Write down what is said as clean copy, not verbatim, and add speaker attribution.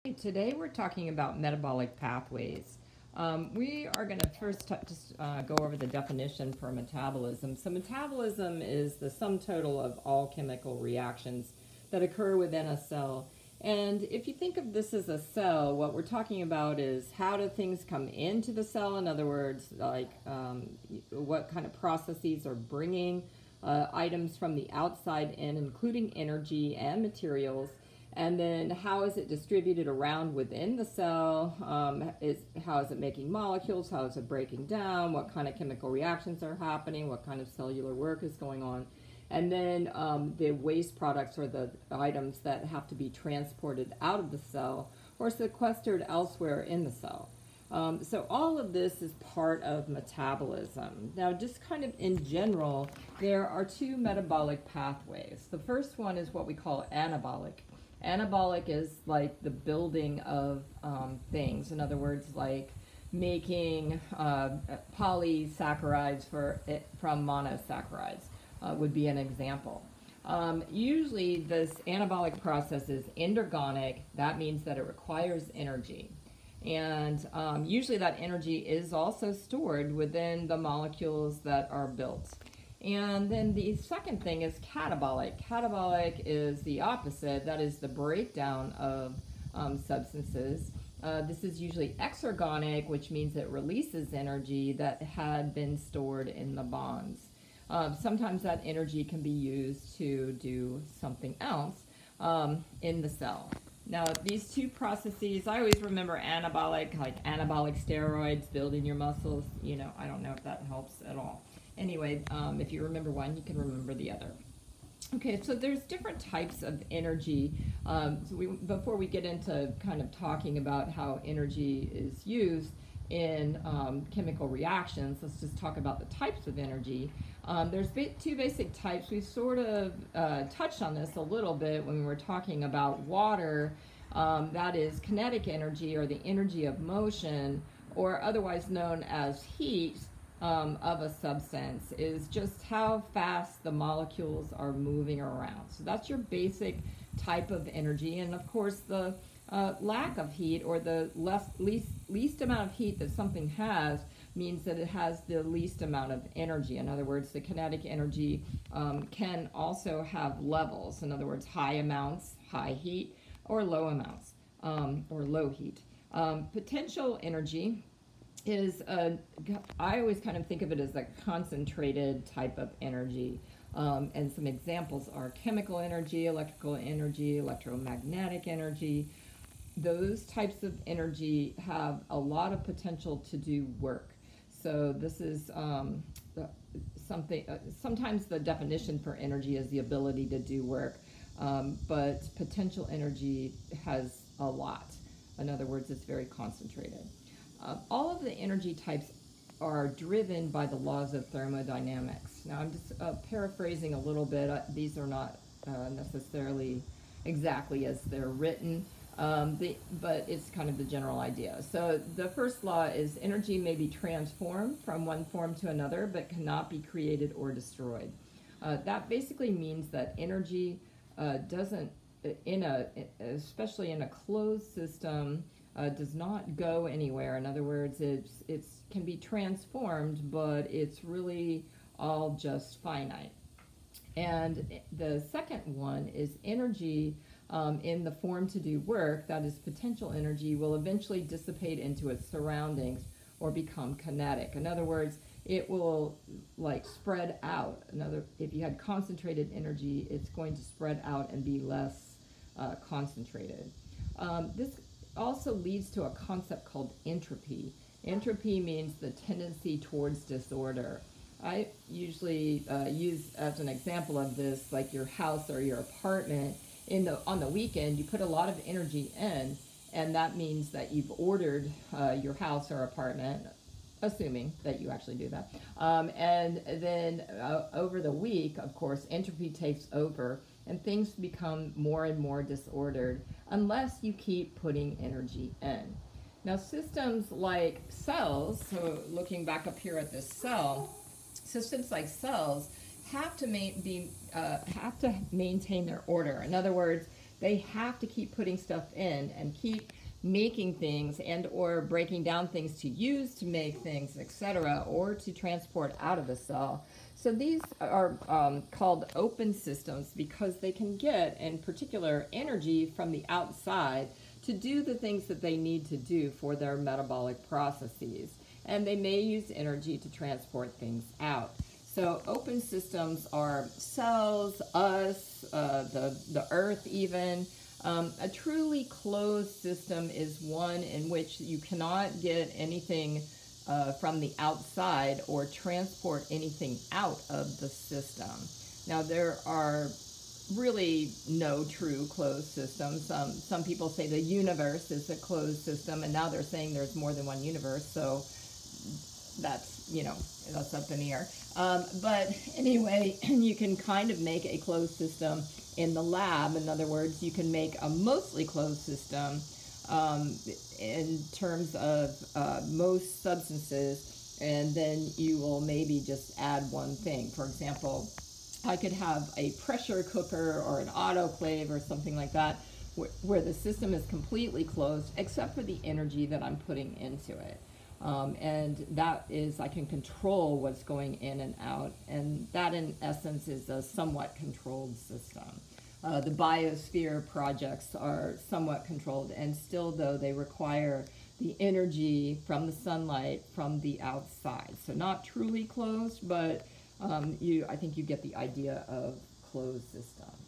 Speaker 1: Hey, today we're talking about metabolic pathways. We are going to first just go over the definition for metabolism. So metabolism is the sum total of all chemical reactions that occur within a cell. And if you think of this as a cell, what we're talking about is how do things come into the cell? In other words, like what kind of processes are bringing items from the outside in, including energy and materials. And then how is it distributed around within the cell? How is it making molecules? How is it breaking down? What kind of chemical reactions are happening? What kind of cellular work is going on? And then the waste products or the items that have to be transported out of the cell or sequestered elsewhere in the cell. So all of this is part of metabolism. Now, just kind of in general, there are two metabolic pathways. The first one is what we call anabolic. Anabolic is like the building of things. In other words, like making polysaccharides from monosaccharides would be an example. Usually this anabolic process is endergonic. That means that it requires energy. And usually that energy is also stored within the molecules that are built. And then the second thing is catabolic. Catabolic is the opposite. That is the breakdown of substances. This is usually exergonic, which means it releases energy that had been stored in the bonds. Sometimes that energy can be used to do something else in the cell. Now, these two processes, I always remember anabolic, like anabolic steroids, building your muscles. You know, I don't know if that helps at all. Anyway, if you remember one, you can remember the other. Okay, so there's different types of energy. Before we get into kind of talking about how energy is used in chemical reactions, let's just talk about the types of energy. There's two basic types. We sort of touched on this a little bit when we were talking about water. That is kinetic energy, or the energy of motion, or otherwise known as heat. Of a substance is just how fast the molecules are moving around. So that's your basic type of energy. And of course, the lack of heat, or the least amount of heat that something has, means that it has the least amount of energy. In other words, the kinetic energy can also have levels. In other words, high amounts, high heat, or low amounts, or low heat. Potential energy is I always kind of think of it as a concentrated type of energy. And some examples are chemical energy, electrical energy, electromagnetic energy. Those types of energy have a lot of potential to do work. So this is sometimes the definition for energy is the ability to do work, but potential energy has a lot. In other words, it's very concentrated. All of the energy types are driven by the laws of thermodynamics. Now, I'm just paraphrasing a little bit. These are not necessarily exactly as they're written, but it's kind of the general idea. So the first law is energy may be transformed from one form to another, but cannot be created or destroyed. That basically means that energy doesn't, especially in a closed system, does not go anywhere. In other words, it can be transformed, but it's really all just finite. And the second one is energy in the form to do work, that is potential energy, will eventually dissipate into its surroundings or become kinetic. In other words, it will like spread out. If you had concentrated energy, it's going to spread out and be less concentrated. This also leads to a concept called entropy. Entropy means the tendency towards disorder. I usually use as an example of this, like your house or your apartment. On the weekend, you put a lot of energy in, and that means that you've ordered your house or apartment, assuming that you actually do that. And then over the week, of course, entropy takes over, and things become more and more disordered unless you keep putting energy in. Now, systems like cells, so looking back up here at this cell, systems like cells have to maintain their order. In other words, they have to keep putting stuff in and keep making things and or breaking down things to use to make things, etc., or to transport out of the cell. So these are called open systems because they can get, in particular, energy from the outside to do the things that they need to do for their metabolic processes. And they may use energy to transport things out. So open systems are cells, us, the earth even. A truly closed system is one in which you cannot get anything from the outside or transport anything out of the system. Now there are really no true closed systems. Some people say the universe is a closed system, and now they're saying there's more than one universe, so that's, you know, that's up in the air. But anyway, you can kind of make a closed system in the lab. In other words, you can make a mostly closed system in terms of most substances, and then you will maybe just add one thing. For example, I could have a pressure cooker or an autoclave or something like that where the system is completely closed except for the energy that I'm putting into it. And that is, I can control what's going in and out, and that in essence is a somewhat controlled system. The biosphere projects are somewhat controlled, and still though they require the energy from the sunlight from the outside. So not truly closed, but I think you get the idea of closed systems.